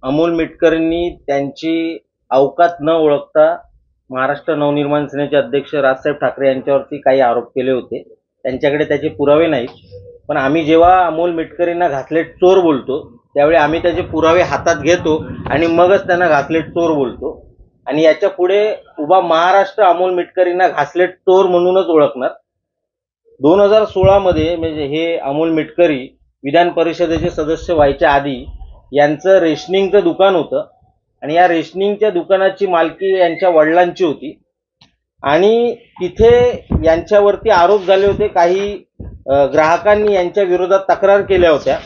अमोल मिटकरींनी त्यांची अवकात न ओळखता महाराष्ट्र नवनिर्माण सेनेचे अध्यक्ष राजसाहेब ठाकरे यांच्यावरती काही आरोप केले होते. त्यांच्याकडे त्याचे पुरावे नाहीत, पण आम्ही जेव्हा अमोल मिटकरींना घासलेट चोर बोलतो त्यावेळी आम्ही त्याचे पुरावे हातात घेतो आणि मगच त्यांना घासलेट चोर बोलतो. आणि याच्या पुढे उभा महाराष्ट्र अमोल मिटकरींना घासलेट चोर म्हणूनच ओळखणार. 2016 मध्ये म्हणजे हे अमोल मिटकरी विधान परिषदेचे सदस्य व्हायच्या आधी यांचं रेशनिंगचं दुकान होतं आणि या रेशनिंगच्या दुकानाची मालकी यांच्या वडिलांची होती आणि तिथे यांच्यावरती आरोप झाले होते. काही ग्राहकांनी यांच्या विरोधात तक्रार केल्या होत्या.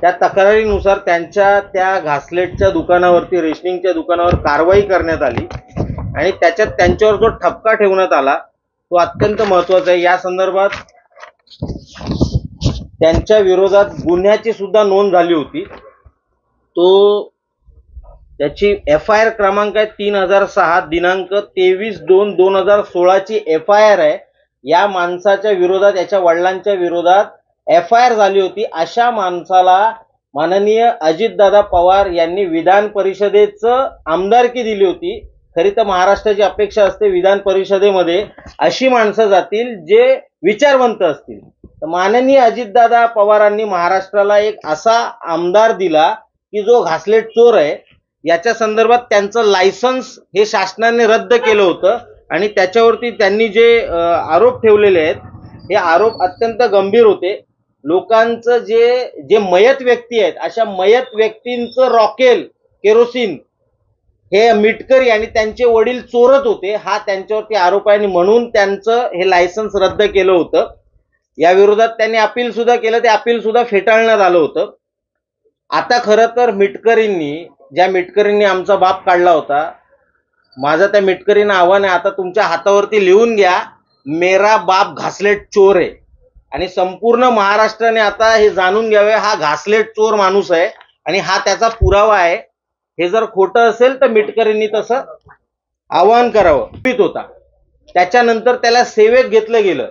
त्या तक्रारीनुसार त्यांच्या त्या घासलेटच्या दुकानावरती रेशनिंगच्या दुकानावर कारवाई करण्यात आली आणि त्याच्यात त्यांच्यावर जो ठपका ठेवण्यात आला तो अत्यंत महत्वाचा आहे. या संदर्भात त्यांच्या विरोधात गुन्ह्याची सुद्धा नोंद झाली होती. त्याची FIR क्रमांक आहे 3006 दिनांक 23/2/2016 ची FIR आहे. या माणसाच्या विरोधात याच्या वडिलांच्या विरोधात FIR झाली होती. अशा माणसाला माननीय अजितदादा पवार यांनी विधान परिषदेचं आमदारकी दिली होती. खरी तर महाराष्ट्राची अपेक्षा असते विधान परिषदेमध्ये अशी माणसं जातील जे विचारवंत असतील. तर माननीय अजितदादा पवारांनी महाराष्ट्राला एक असा आमदार दिला की जो घासलेट चोर आहे. याच्या संदर्भात त्यांचं लायसन्स हे शासनाने रद्द केलं होतं आणि त्याच्यावरती त्यांनी जे आरोप ठेवलेले आहेत हे आरोप अत्यंत गंभीर होते. लोकांचं जे मयत व्यक्ती आहेत अशा मयत व्यक्तींचं रॉकेल केरोसिन हे मिटकरी आणि त्यांचे वडील चोरत होते हा त्यांच्यावरती आरोप आहे आणि म्हणून त्यांचं हे लायसन्स रद्द केलं होतं. या विरोधात त्यांनी अपील सुद्धा केलं. ते अपील सुद्धा फेटाळण्यात आलं होतं. आता खरं तर ज्या मिटकरींनी आमचा बाप काढला होता, माझं त्या मिटकरींना आव्हान आहे, आता तुमच्या हातावरती लिहून घ्या मेरा बाप घासलेट चोर आहे. आणि संपूर्ण महाराष्ट्राने आता हे जाणून घ्यावे हा घासलेट चोर माणूस आहे आणि हा त्याचा पुरावा आहे. हे जर खोटं असेल तर मिटकरींनी तसं आवाहन करावं होता. त्याच्यानंतर त्याला सेवेत घेतलं गेलं.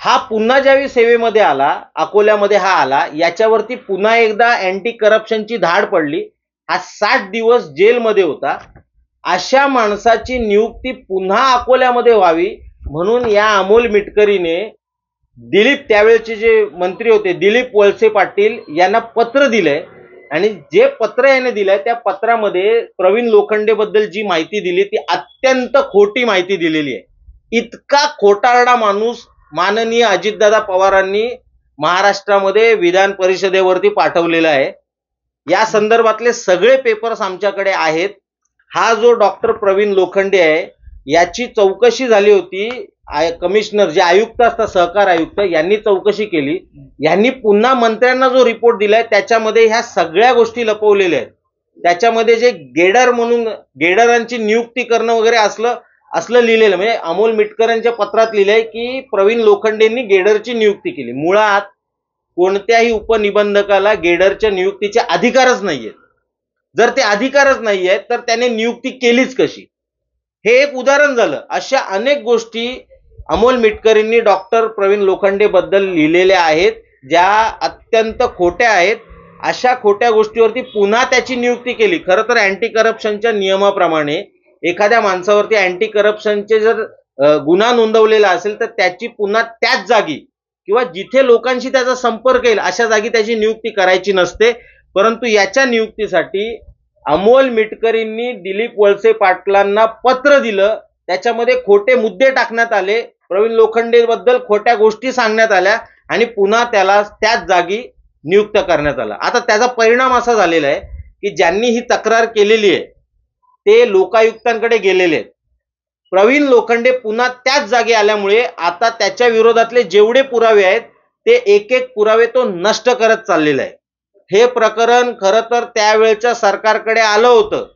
हा पुन्हा ज्यावेळी सेवेमध्ये आला, अकोल्यामध्ये हा आला, याच्यावरती पुन्हा एकदा अँटी करप्शनची धाड पडली. हा 60 दिवस जेलमध्ये होता. अशा माणसाची नियुक्ती पुन्हा अकोल्यामध्ये व्हावी म्हणून या अमोल मिटकरीने त्यावेळेचे जे मंत्री होते दिलीप वळसे पाटील यांना पत्र दिलंय आणि जे पत्र याने दिलंय त्या पत्रामध्ये प्रवीण लोखंडे बद्दल जी माहिती दिली ती अत्यंत खोटी माहिती दिलेली आहे. इतका खोटारडा माणूस माननीय अजितदादा पवारांनी महाराष्ट्रामध्ये विधान परिषदेवरती पाठवलेला आहे. या संदर्भातले सगळे पेपर्स आमच्याकडे आहेत. हा जो डॉक्टर प्रवीण लोखंडे आहे याची चौकशी झाली होती. कमिशनर जे आयुक्त असतात सहकार आयुक्त यांनी चौकशी केली. यांनी पुन्हा मंत्र्यांना जो रिपोर्ट दिलाय त्याच्यामध्ये ह्या सगळ्या गोष्टी लपवलेल्या आहेत. त्याच्यामध्ये जे गेडर म्हणून गेडरांची नियुक्ती करणं वगैरे असलं लिहिलेलं म्हणजे अमोल मिटकरांच्या पत्रात लिहिलंय की प्रवीण लोखंडेंनी गेडरची नियुक्ती केली. मुळात कोणत्याही उपनिबंधकाला गेडरच्या नियुक्तीचे अधिकारच नाहीयेत. जर ते अधिकारच नाहीयेत तर त्याने नियुक्ती केलीच कशी, हे एक उदाहरण झालं. अशा अनेक गोष्टी अमोल मिटकरींनी डॉक्टर प्रवीण लोखंडे बद्दल लिहिलेल्या आहेत ज्या अत्यंत खोट्या आहेत. अशा खोट्या गोष्टीवरती पुन्हा त्याची नियुक्ती केली. खरं तर अँटी करप्शनच्या नियमाप्रमाणे एखाद्या माणसावरती अँटी करप्शनचे जर गुन्हा नोंदवलेला असेल तर त्याची पुन्हा त्याच जागी किंवा जिथे लोकांशी त्याचा संपर्क येईल अशा जागी त्याची नियुक्ती करायची नसते. परंतु याच्या नियुक्तीसाठी अमोल मिटकरींनी दिलीप वळसे पाटलांना पत्र दिलं. त्याच्यामध्ये खोटे मुद्दे टाकण्यात आले, प्रवीण लोखंडे बद्दल खोट्या गोष्टी सांगण्यात आल्या आणि पुन्हा त्याला त्याच जागी नियुक्त करण्यात आला. आता त्याचा परिणाम असा झालेला आहे की ज्यांनी ही तक्रार केलेली आहे ते लोकायुक्तांकडे गेलेले आहेत. प्रवीण लोखंडे पुन्हा त्याच जागी आल्यामुळे आता त्याच्या विरोधातले जेवढे पुरावे आहेत ते एक एक पुरावे तो नष्ट करत चाललेला आहे. हे प्रकरण खरं तर त्यावेळच्या सरकारकडे आलं होतं,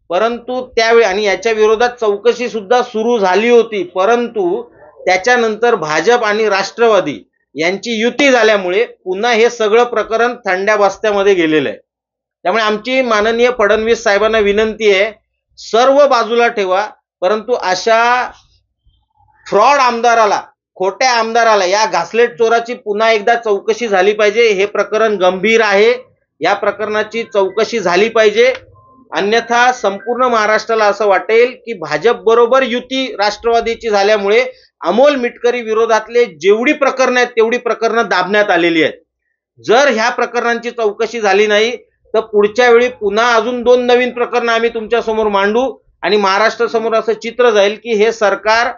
परंतु त्यावेळी आणि याच्या विरोधात चौकशी सुद्धा सुरू झाली होती, परंतु त्याच्यानंतर भाजप आणि राष्ट्रवादी यांची युती झाल्यामुळे पुन्हा हे सगळं प्रकरण थंड्या बस्त्यामध्ये गेलेलं आहे. त्यामुळे आमची माननीय फडणवीस साहेबांना विनंती आहे, सर्व बाजूला ठेवा, परंतु अशा फ्रॉड आमदाराला, खोट्या आमदाराला, या घासलेट चोराची पुन्हा एकदा चौकशी झाली पाहिजे. हे प्रकरण गंभीर आहे या प्रकरणाची चौकशी झाली पाहिजे. अन्यथा संपूर्ण महाराष्ट्राला असं वाटेल की भाजप बरोबर युती राष्ट्रवादीची झाल्यामुळे अमोल मिटकरी विरोधातले जेवढी प्रकरणं आहेत तेवढी प्रकरणं दाबण्यात आलेली आहेत. जर ह्या प्रकरणांची चौकशी झाली नाही तर पुढच्या वेळी पुन्हा अजून 2 नवीन प्रकरणं आम्ही तुमच्या समोर मांडू आणि महाराष्ट्र समोर असं चित्र जाईल की हे सरकार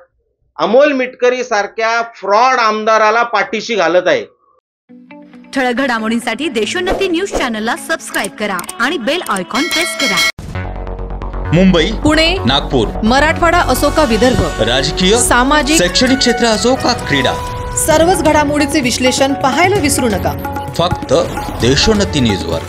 अमोल मिटकरी सारख्या फ्रॉड आमदाराला पाठीशी घालत आहे. ठळक घडामोडींसाठी देशोन्नती न्यूज चॅनलला सबस्क्राइब करा आणि बेल आयकॉन प्रेस करा. मुंबई, पुणे, नागपूर, मराठवाडा असो का विदर्भ, राजकीय, सामाजिक, शैक्षणिक क्षेत्र असो का क्रीडा, सर्वच घडामोडीचे विश्लेषण पाहायला विसरू नका. फक्त देशोन्नती न्यूजवर.